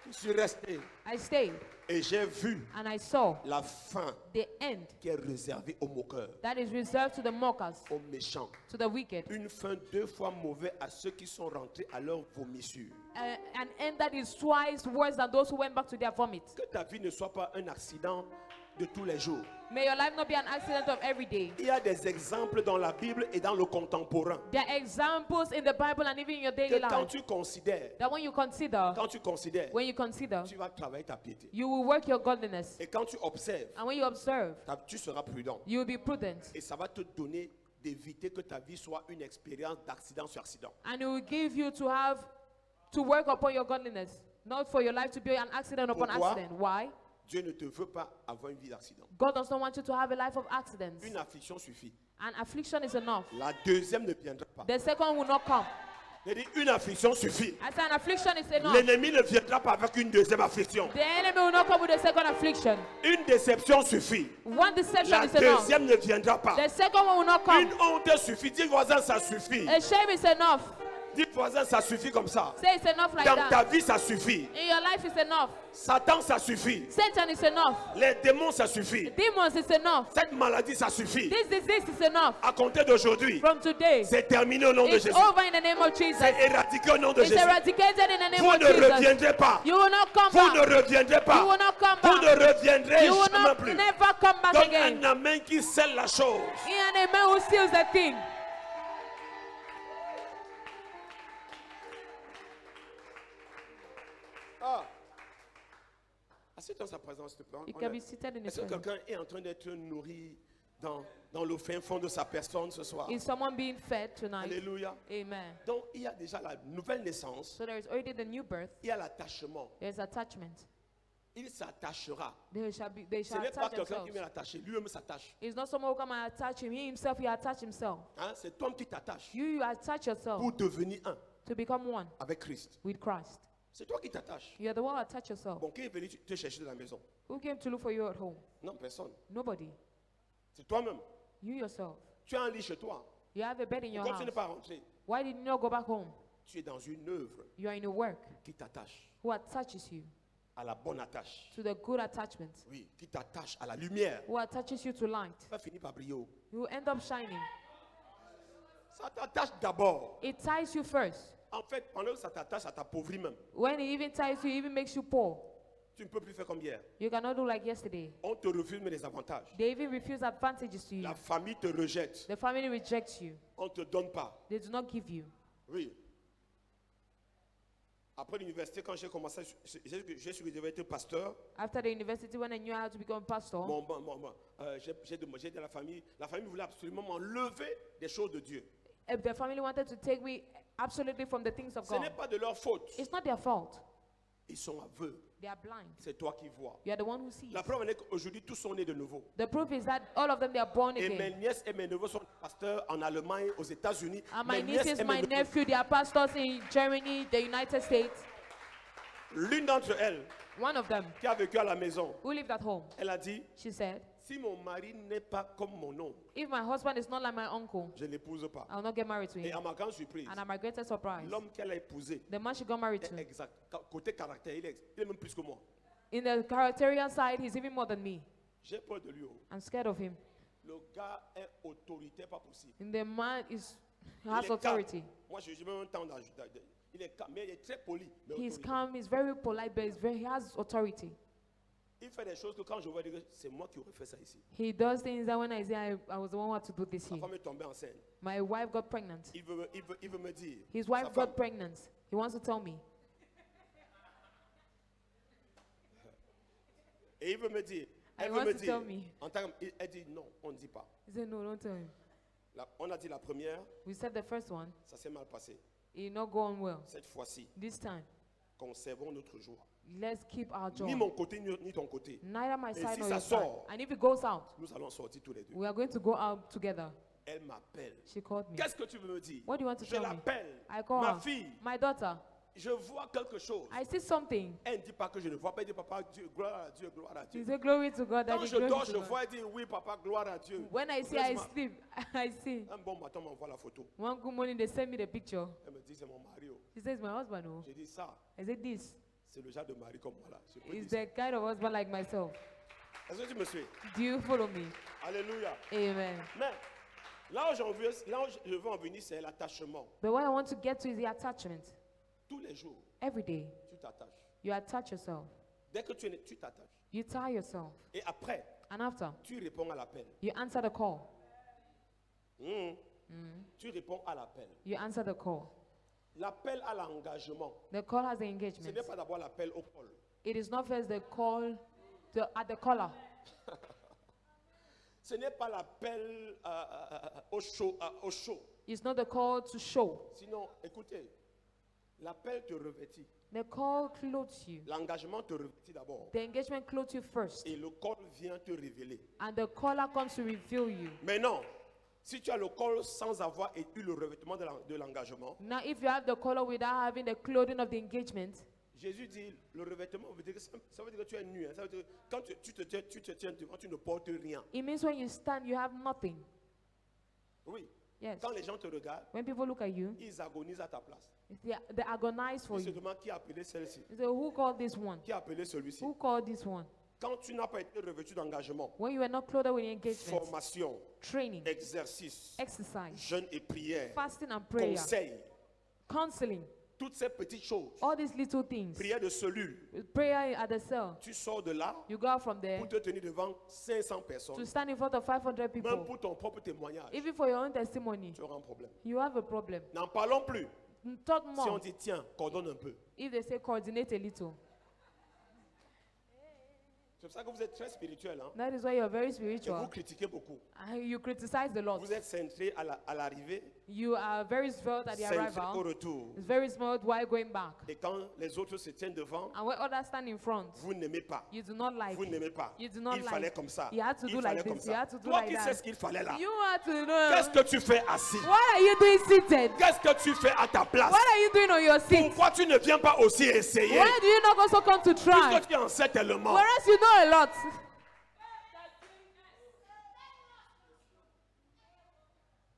Je suis resté. I stayed Et j'ai vu and I saw la fin the end qui est réservée aux moqueurs, that is reserved to the mockers, aux méchants. to the wicked. Une fin 2 fois mauvaise à ceux qui sont rentrés à leur vomissure. An end that is twice worse than those who went back to their vomit. Que ta vie ne soit pas un accident de tous les jours. May your life not be an accident of every day. Il y a des exemples dans la Bible et dans le contemporain. There are examples in the Bible and even in your daily Que quand life tu considères, that when you consider, tu vas travailler ta piété. you will work your godliness. Et quand tu observes, And when you observe, tu seras prudent. you will be prudent. Et ça va te donner d'éviter que ta vie soit une expérience d'accident sur accident. And it will give you to work upon your godliness, not for your life to be an accident upon Pourquoi? accident. Why? Dieu ne te veut pas avoir une vie d'accident. God does not want you to have a life of accidents. Une affliction suffit. And affliction is enough. La deuxième ne viendra pas. The second will not come. Je dis, une affliction suffit. I say an affliction is enough. L'ennemi ne viendra pas avec une deuxième affliction. The enemy will not come with a second affliction. Une déception suffit. One deception La is enough. deuxième ne viendra pas. The second one will not come. Une honte suffit. Dis voisin, ça suffit. A shame is enough. Dis voisin, ça suffit comme ça. Say it's enough like Dans that. ta vie, ça suffit. In your life is enough. Satan, ça suffit. Satan is enough. Les démons, ça suffit. Demons is enough. Cette maladie, ça suffit. This disease is enough. À compter d'aujourd'hui, From today, c'est terminé au nom de it's Jésus. over in the name of Jesus. C'est éradiqué au nom de It's Jésus. eradicated in the name Vous of ne Jesus. reviendrez pas. You will not come Vous ne back. reviendrez You pas. will not come Vous back. ne reviendrez You will jamais not plus. never come back Donne again. un amen qui scelle la chose. In an amen who steals the thing. Assieds-toi dans sa présence, s'il te plaît. You can be seated in his Est-ce que presence. quelqu'un est en train d'être nourri dans le fin fond de sa personne ce soir? Is someone being fed tonight? Alléluia. Amen. Donc, il y a déjà la nouvelle naissance. So there is already the new birth. Il y a l'attachement. There's attachment. Il s'attachera. They Ce shall n'est pas attach quelqu'un qui themselves. vient l'attacher. Lui-même s'attache. It's not someone who come and attach him. He himself, he attach himself. Hein? C'est toi qui t'attaches You attach yourself pour devenir un to become one avec Christ. with Christ. C'est toi qui t'attaches. You are the one who attach yourself. Bon, qui est venu te chercher de la maison? Who came to look for you at home? Non, personne. Nobody. C'est toi-même. You yourself. Tu as un lit chez toi. You have a bed in your Pourquoi tu n'es house. pas rentré? Why did you not go back home? Tu es dans une œuvre You are in a work qui t'attache who attaches you à la bonne attache. to the good attachment, Oui, qui t'attache à la lumière. who attaches you to light. Tu vas finir par briller. Oh. You will end up shining. Ça t'attache d'abord. It ties you first. En fait, pendant que ça t'attache, ça t'appauvrit même. When it even ties you, it even makes you poor. Tu ne peux plus faire comme hier. You cannot do like yesterday. On te refuse mais les avantages. They even refuse advantages to you. La famille te rejette. The family rejects you. On ne te donne pas. They do not give you. Oui. Après l'université, quand j'ai commencé, j'ai su que je devais être pasteur. After the university, when I knew how to become pastor, J'ai dit à la famille voulait absolument m'enlever des choses de Dieu. the family wanted to take me absolutely from the things of Ce n'est God. pas de leur faute. It's not their fault. Ils sont aveugles. They are blind. C'est toi qui vois. You are the one who sees. La preuve en est qu'aujourd'hui, tous sont nés de nouveau. The proof is that all of them, they are born Et mes again. nièces et mes neveux sont pasteurs en Allemagne, aux États-Unis. And Mes my nièces nieces, et mes my neveux- nephew, they are pastors in Germany, the United States. L'une d'entre elles, One of them, qui a vécu à la maison, who lived at home, elle a dit, she said, si mon mari n'est pas comme mon oncle, if my husband is not like my uncle, je ne l'épouse pas. I will not get married to Et him. à ma grande surprise, And at my greatest surprise, l'homme qu'elle a épousé the man she got married est to, exact. Côté caractère, il est même plus que moi. in the characterial side, he's even more than me. J'ai peur de lui. Oh. I'm scared of him. Le gars est autoritaire, pas possible. And the man has Il est calme. authority. Moi, je n'ai même un temps d'ajouter. Il est calme, mais il est très poli. Mais He's autoritaire. calm, he's very polite, but he has authority. Il fait des choses que quand je vois, c'est moi qui aurais fait ça ici. He does things that when I say I was the one who had to do this Ma here. femme est tombée enceinte. My wife got pregnant. Il veut me dire. His wife sa femme, got pregnant. He wants to tell me. Et il veut me dire. And he Elle veut wants me to tell dire. me. Elle dit non, on ne dit pas. He said, no, don't tell him. On a dit la première, We said the first one, ça s'est mal passé. it did not go on well. Cette fois-ci, This time, conservons notre joie. let's keep our joy. Ni mon côté, ni ton côté. Neither my Et side si nor ça your side. sort, And if it goes out, nous allons sortir tous les deux. we are going to go out together. Elle m'appelle. She called me. Qu'est-ce que tu veux me dire? What do you want to Je tell me? l'appelle. I call Ma her. fille, My daughter, je vois quelque chose. I see something. Elle ne dit pas que je ne vois pas. Elle dit papa, Dieu, gloire à Dieu, gloire à She Dieu. said, glory to God. Quand Daddy, je glory dors, to je God. vois, elle dit oui, papa, gloire à Dieu. When I see, I sleep. I see. Un bon matin, on m'envoie la photo. One good morning, they send me the picture. Elle me dit, c'est mon mari. Oh. She says, my husband. Oh. J'ai dit ça, I said, this c'est le genre de mari comme moi là. Je peux is dire the kind of husband like myself. ça. Est-ce que tu me suis? Do you follow me? Alléluia. Amen. Mais là où je veux en venir, c'est l'attachement. But what I want to get to is the attachment. Tous les jours, Every day, tu t'attaches. you attach yourself. Dès que tu t'attaches. You tie yourself. Et après, And after, tu réponds à l'appel. you answer the call. Tu réponds à l'appel. You answer the call. L'appel à l'engagement. The call has the Ce n'est engagement. pas d'abord l'appel au col. It is not first the call at the collar. Ce n'est pas l'appel au show. It's not the call to show. Sinon, écoutez, l'appel te revêtit. The call clothes you. L'engagement te revêtit d'abord. The engagement clothes you first. Et le col vient te révéler. And the collar comes to reveal you. Mais non, si tu as le col sans avoir eu le revêtement de l'engagement, Now, if you have the collar without having the clothing of the engagement, Jésus dit, le revêtement veut dire que ça veut dire que tu es nu. Hein. Ça veut dire que quand tu te tiens devant, tu ne portes rien. it means when you stand, you have nothing. Oui. Yes. Quand les gens te regardent, When people look at you, ils agonisent à ta place. they agonize for Ils se you. demandent qui a appelé celle-ci, They say, who called this one? qui a appelé celui-ci. Who called this one? Quand tu n'as pas été revêtu d'engagement, When you are not clothed with engagement, formation, training, exercice, exercise, jeûne et prière, fasting and prayer, conseil, counseling, toutes ces petites choses, all these little things, prière de cellule, prayer at the cell, tu sors de là you go out from there pour te tenir devant 500 to personnes, stand in front of 500 même people. pour ton propre témoignage, Even for your own testimony, tu auras un problème. you have a problem. N'en parlons plus. Talk Si on more dit, tiens, coordonne un peu. if they say coordinate a little. C'est pour ça que vous êtes très spirituel. Hein? That is why you are very Et vous spiritual. critiquez beaucoup. You criticize the Lord. Vous êtes centré à l'arrivée, You are very svelte at the centré au arrival. retour. It's very smooth while going back. Et quand les autres se tiennent devant, And when others stand in front, vous n'aimez pas. you do not like Vous it. n'aimez pas. You do not Il like fallait it. comme ça. You had to Il do fallait like comme this. You ça. had to do Toi like qui sais that. ce qu'il fallait là. You have to know. Qu'est-ce que tu fais assis? What are you doing seated? Qu'est-ce que tu fais à ta place? What are you doing on your seat? Pourquoi tu ne viens pas aussi essayer? Why do you not also come to try? Puisque tu en sais tellement. Whereas you know a lot.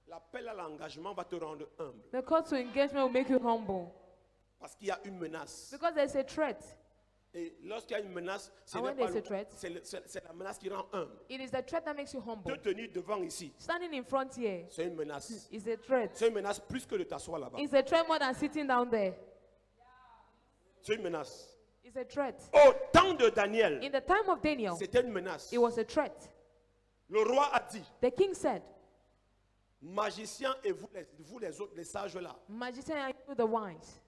L'appel à l'engagement va te rendre humble. The call to engagement will make you humble. Parce qu'il y a une menace. Because there's a threat. Et lorsqu'il y a une menace, ce And n'est when pas there's a threat, c'est la menace qui rend humble. it is the threat that makes you humble. Te tenir devant ici, Standing in front here c'est une menace. is a threat. C'est une menace plus que de t'asseoir là-bas. It's a threat more than sitting down there. C'est une menace. It's a threat. Au temps de Daniel, In the time of Daniel, c'était une menace. it was a threat. Le roi a dit, The king said, magiciens et vous les autres, les sages là, magician, are you the wise?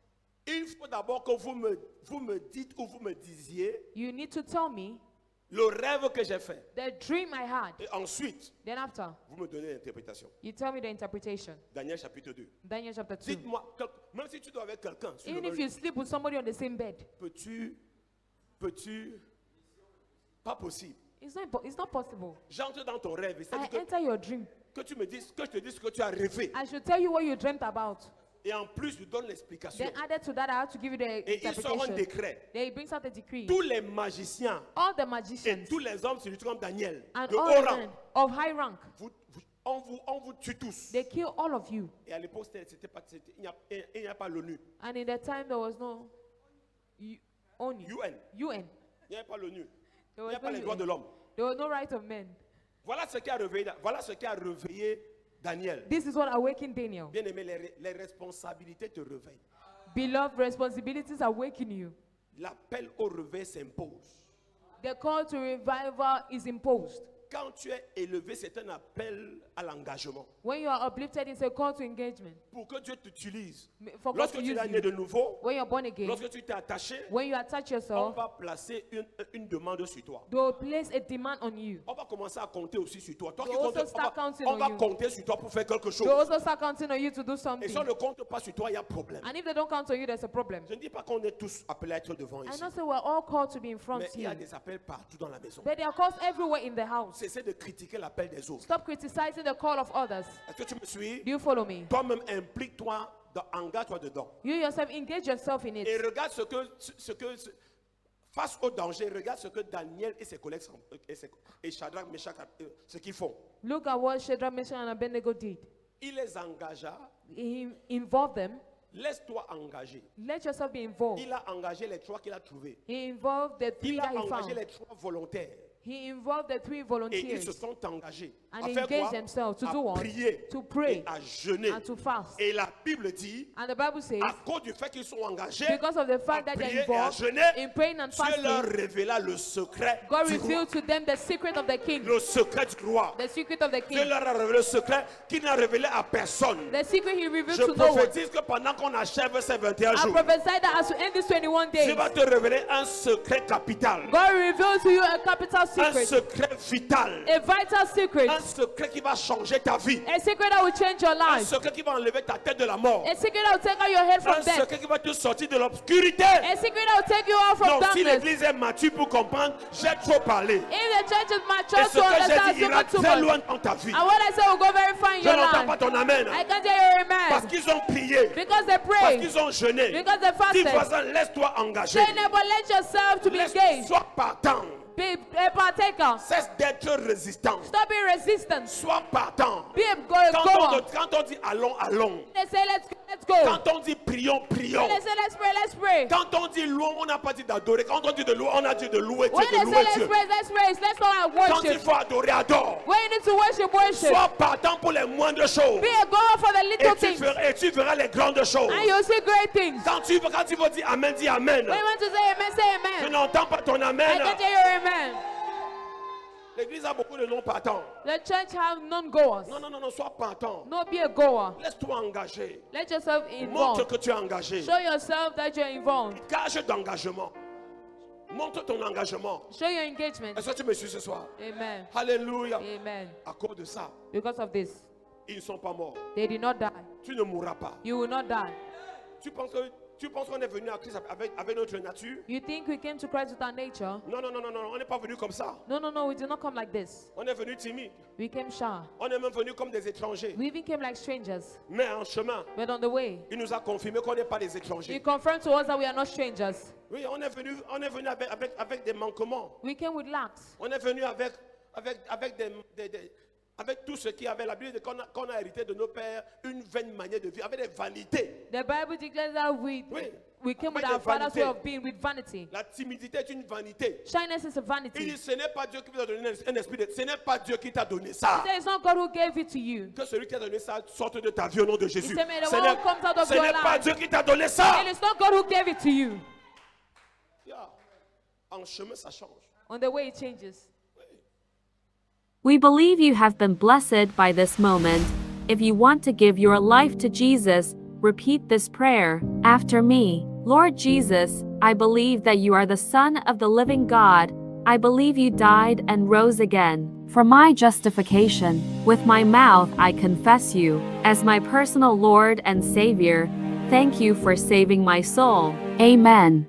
il faut d'abord que vous me dites ou vous me disiez You need to tell me le rêve que j'ai fait. the dream I had. Et ensuite, Then after, vous me donnez l'interprétation. you tell me the interpretation. Daniel chapitre 2. Daniel chapter 2. Dites-moi, même si tu dois avec quelqu'un, sur Even le if you sleep with somebody on the same bed, peux-tu, pas possible. it's not possible. J'entre dans ton rêve, I c'est-à-dire enter your dream. que je te dise ce que tu as rêvé. I should tell you what you dreamt about. Et en plus, je donne l'explication. Then added to that, I have to give you the Et il sort un interpretation. décret. Then he brings out a decree. Tous les magiciens All the et magicians tous les hommes spirituels comme Daniel, and de all haut the rang, men of high rank, on vous tue tous. they kill all of you. Et à l'époque, il n'y a pas l'ONU. And in that time, there was no ONU. UN. UN. Il n'y a pas l'ONU. There Il was n'y a pas no les droits de UN. l'homme. There was no right of men. Voilà ce qui a réveillé Daniel. This is what awakened Daniel. Bien aimé, les responsabilités te réveillent. Beloved, responsibilities awaken you. L'appel au réveil s'impose. The call to revival is imposed. quand tu es élevé, c'est un appel à l'engagement. When you are uplifted, it's a call to engagement. Pour que Dieu t'utilise. For God Lorsque to tu use es né you. de nouveau, When you're born again, lorsque tu t'es attaché, when you attach on yourself, va placer une demande sur toi. they will place a demand on you. On va commencer à compter aussi sur toi. Toi qui They comptes, also start counting on on va you. compter sur toi pour faire quelque chose. They also start counting on you to do Et something. si on ne compte pas sur toi, il y a problème. And if they don't count on you, there's a problem. Je ne dis pas qu'on est tous appelés à être devant I ici. know say we're all called to be in front Mais il y a here. des appels partout dans la maison. But there are calls everywhere in the house. Cessez de critiquer l'appel des autres. Stop criticizing the call of others. Est-ce que tu me suis? Do you follow me? Toi-même, implique-toi, engage-toi dedans. You yourself engage yourself in Et it. regarde face au danger, regarde ce que Daniel et ses collègues et Shadrach, Meshach, ce qu'ils font. Look at what Shadrach, Meshach, and Abednego did. Il les engagea. He involved them. Laisse-toi engager. Let yourself be involved. Il a engagé les 3 qu'il a trouvés. He involved the three Il a that he engagé found. les 3 volontaires. He involved the three Et ils se volunteers sont engagés and à faire engaged quoi? themselves to À do what? prier To pray et à jeûner. and to fast. Et la Bible dit, And the Bible says, à cause du fait qu'ils sont engagés, because of the à fact that prier they're et à involved jeûner, in praying and Dieu leur fasting, révéla le secret God du roi. revealed to them the secret of the king. Le secret du roi. The secret of the Dieu king. leur a révélé le secret qu'il n'a révélé à personne. The secret he revealed Je to no one. prophétise que pendant qu'on achève ces 21 I jours, prophesy that as we end these 21 Dieu days, va te révéler un secret capital, God reveals to you a capital un secret, secret vital, a vital secret, un secret qui va changer ta vie, a secret that will change your un life, secret qui va enlever ta tête de la mort, a secret that will take out your head un from death, secret qui va te sortir de l'obscurité. a secret that will take you out from Donc si darkness. l'église est mature pour comprendre, j'ai trop parlé. If the church is Et mature ce to que understand j'ai dit ira super too très much, loin dans ta vie. and what I say will go very far in Je your n'entends pas life. ton amen. I can't hear your Parce amen. qu'ils ont prié, Because they parce pray, qu'ils ont jeûné. because they Dis fasted. voisin, laisse-toi engager. Say neighbor, let yourself to be engaged. Sois partant. Be a partaker. Cesse d'être résistant. Stop being resistant. Sois partant. Be a goer. Quand on dit allons, allons. They say let's go. Quand on dit prions, prions. When they say let's pray. Quand on dit louons, on n'a pas dit d'adorer. Quand on dit de louer, on a dit de louer Dieu, When de they say louer Dieu. let's praise, let's go and Quand il worship. faut adorer, adore. When you need to worship, worship. Sois partant pour les moindres choses. Be a goer for the little things. Et tu verras les grandes choses. And you'll see great things. Quand tu vas dire amen, dis amen. When you want to say amen, say Je amen. n'entends pas ton I amen. can't hear your amen. L'église a beaucoup de non-partants. The church have non-goers. Non, sois partant. No, be a goer. Laisse-toi engager. Let yourself Montre involved. que tu es engagé. Show yourself that you're involved. Gage d'engagement. Montre ton engagement. Show your engagement. Est-ce que tu me suis ce soir? Amen. Alléluia. Amen. À cause de ça, Because of this, ils ne sont pas morts. they did not die. Tu ne mourras pas. You will not die. Tu penses qu'on est venu à Christ avec notre nature? You think we came to Christ with our nature? Non, on n'est pas venu comme ça. No, we did not come like this. On est venu timide. We came shy. On est même venu comme des étrangers. We even came like strangers. Mais en chemin, But on the way, il nous a confirmé qu'on n'est pas des He étrangers. confirmed to us that we are not strangers. Oui, on est venu avec des manquements. We came with lacks. On est venu avec tout ce qui avait la Bible dit qu'on a hérité de nos pères, une vaine manière de vivre, avec des vanités. The Bible declares that we came with Avec our des father's way vanités. of being, with vanity. La timidité est une vanité. Shyness is a Il vanity. dit, ce n'est pas Dieu qui vous a donné un esprit de... Ce n'est pas Dieu qui t'a donné ça. He said it's not God who gave it to you. Que celui qui t'a donné ça sorte de ta vie au nom de Jésus. He said, may the Ce one n'est who comes out of ce your n'est pas life. Dieu qui t'a donné ça. And it's not God who gave it to you. Yeah. En chemin, ça change. On the way it changes. We believe you have been blessed by this moment. If you want to give your life to Jesus, repeat this prayer after me. Lord Jesus, I believe that you are the Son of the living God. I believe you died and rose again for my justification. With my mouth, I confess you as my personal Lord and Savior. Thank you for saving my soul. Amen.